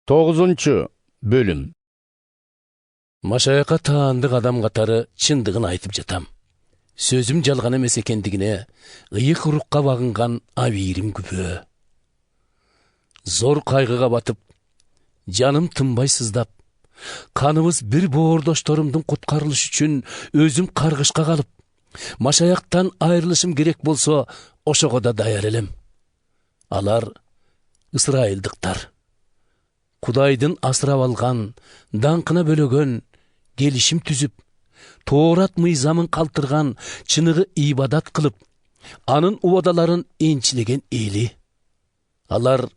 9 bölüm. Машаяка таандык адам катары чындыгын айтып жатам. Сөзүм жалган эмес экендигине ыйык урукка багынган абийирим күпөө. Зор кайгыга батып, жаным тынбай сыздап, каныбыз бир боордошторумдун куткарылышы үчүн өзүм каргышка калып, машаяктан айрылышым керек болсо, ошого да даяр элем. Алар ысрайылдыктар. Кудайдын асырап алган, даңкына бөлөгөн, келишим түзүп, Тоорат мыйзамын калтырган, чыныгы ибадат кылып, анын убадаларын энчилеген эли. Алар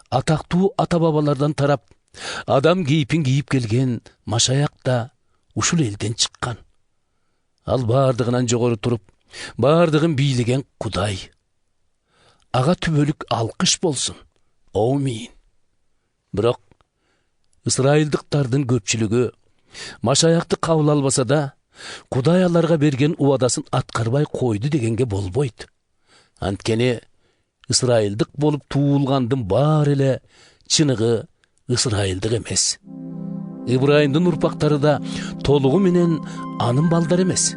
атактуу ата-бабалардан тарап, адам кейпин кийип келген Машаяк да ушул элден чыккан. Ал бардыгынан жогору туруп, бардыгын бийлеген Кудай. Ага түбөлүк алкыш болсун. Амин. Бирок ысрайылдыктардын көпчүлүгү Машаякты кабыл албаса да, Кудай аларга берген убадасын аткарбай койду дегенге болбойт. Анткени ысрайылдык болуп туулгандын баары эле чыныгы ысрайылдык эмес. Ибрайымдын урпактары да толугу менен анын балдары эмес.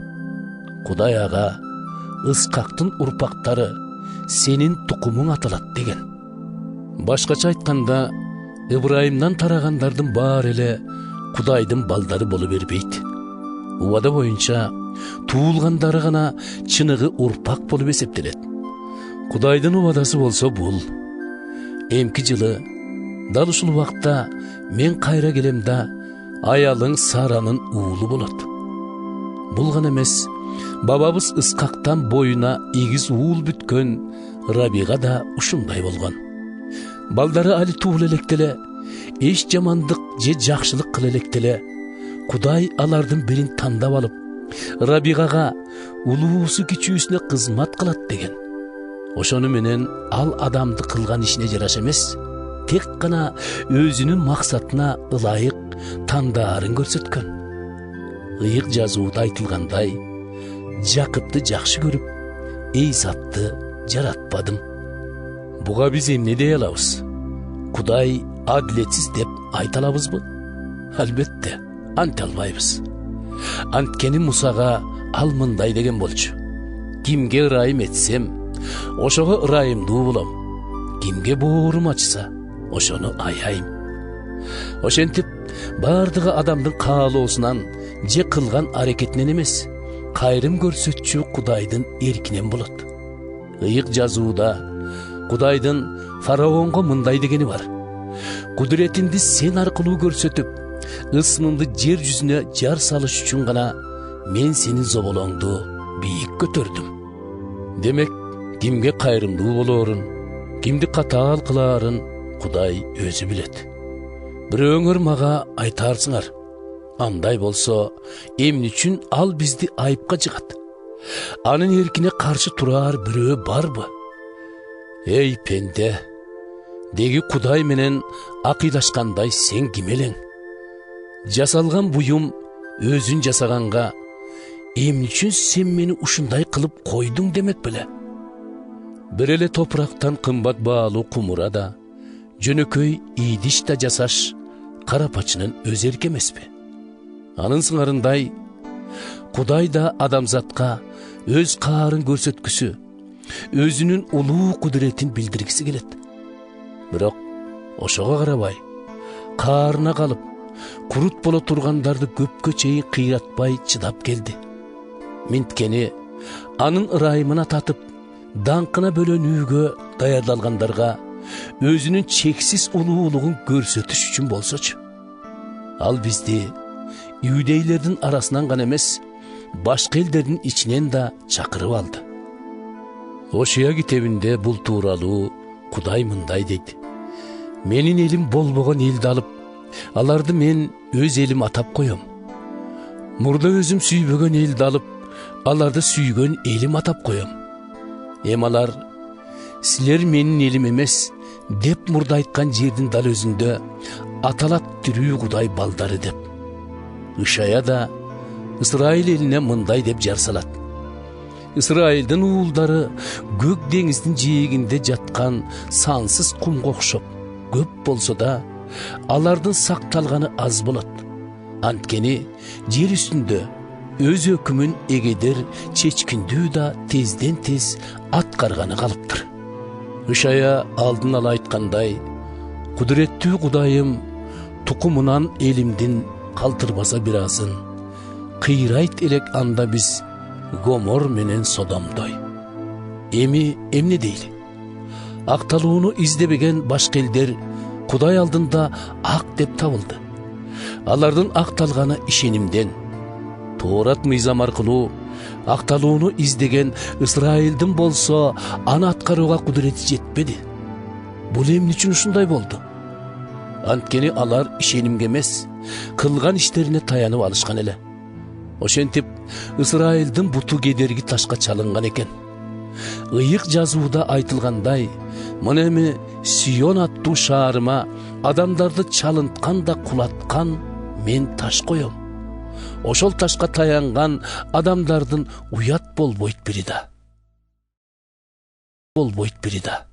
Кудай ага Ыскактын урпактары сенин тукумуң аталат деген. Башкача айтканда, Ибрайымдан тарагандардын баары эле Кудайдын балдары боло бербейт. Убада боюнча туулгандары гана чыныгы урпак болуп эсептелет. Кудайдын убадасы болсо бул. Эмки жылы дал ушул убакта мен кайра келем да аялың Саранын уулу болот. Бул гана эмес, бабабыз Ыскактан боюна 2 уул бүткөн Рабига да ушундай болгон. Балдары али туул электеле, эч жамандык же жакшылык кыла электеле, Кудай алардын бирин тандап алып, Рабигага улуусу кичүүсүнө кызмат кылат деген. Ошону менен ал адамды кылган ишине жараша эмес, тек гана өзүнүн максатына ылайык тандаарын көрсөткөн. Ыйык жазууда айтылгандай, Жакыпты жакшы көрүп, Эйсапты жаратпадым. Буга биз эмне дей алабыз? Кудай адилетсиз деп айта алабызбы? Албетте, анте албайбыз. Анткени Мусага ал мындай деген болчу: кимге ырайым этсем, ошого ырайымдуу болом. Кимге боорум ачса, ошону аяйм. Ошентип, бардыгы адамдын каалоосунан же кылган аракетинен эмес, кайрым көрсөтчү Кудайдын эркинен болот. Ыйык жазууда Кудайдын фараонго мындай дегени бар: кудуретинди сен аркылуу көрсөтүп, ысмымды жер жүзүнө жар салыш үчүн гана мен сенин зоболоңду бийик көтөрдүм. Демек, кимге кайрымдуу болоорун, кимди катаал кылаарын Кудай өзү билет. Бирөөңөр мага айтарсыңар: андай болсо, эмне үчүн ал бизди айыпка жыгат? Анын эркине каршы турар бирөө барбы? Эй пенде, деги Кудай менен акыйлашкандай сен ким элең? Жасалган буюм өзүн жасаганга, эмне үчүн сен мени ушундай кылып койдуң демек беле? Бир эле топурактан кымбат баалуу кумура да, жөнөкөй идиш да жасаш карапачынын өз эрки эмеспи? Анын сыңарындай, Кудай да адамзатка өз каарын көрсөткүсү, өзүнүн улуу кудуретин билдиргиси келет. Бирок ошого карабай, каарына калып, курут боло тургандарды көпкө чейин кыйратпай чыдап келди. Минткени анын ырайымына татып, даңкына бөлөнүүгө даярдалгандарга өзүнүн чексиз улуулугун көрсөтүш үчүн болсочу. Ал бизди иудейлердин арасынан гана эмес, башка элдердин ичинен да чакырып алды. Ошия китебинде бул тууралуу Кудай мындай дейт: менин элим болбогон элди алып, аларды мен өз элим атап коем. Мурда өзүм сүйбөгөн элди алып, аларды сүйгөн элим атап коем. Эми алар: силер менин элим эмес деп мурда айткан жердин дал өзүндө аталат тирүү Кудай балдары деп. Ишая да Исраил элине мындай деп жар салат: Исраилдин уулдары көк деңиздин жээгинде жаткан сансыз кумга окшоп, көп болсо да алардын сакталганы аз болот. Анткени жер үстүндө өз өкүмүн эгедер чечкиндүү да тезден тез аткарганы калыптыр. Ышая алдын ала айткандай, кудуреттүү Кудайым тукумунан элимдин калтырбаса бир азын кыйрайт элек анда биз Гомор менен Содомдой. Эми эмне дейли? Акталууну издебеген башка элдер Кудай алдында ак деп табылды. Алардын акталганы ишенимден. Тоорат мыйзам аркылуу акталууну издеген Ысрайылдын болсо аны аткарууга кудурети жетпеди. Бул эмне үчүн ушундай болду? Анткени алар ишенимге эмес, кылган иштерине таянып алышкан эле. Ошентип Ысрайылдын буту кедерги ташка чалынган экен. Ыйык жазууда айтылгандай, мына эми Сион аттуу шаарыма адамдарды чалынткан да кулаткан мен таш коем. Ошол ташка таянган адамдардын уят болбойт бири да.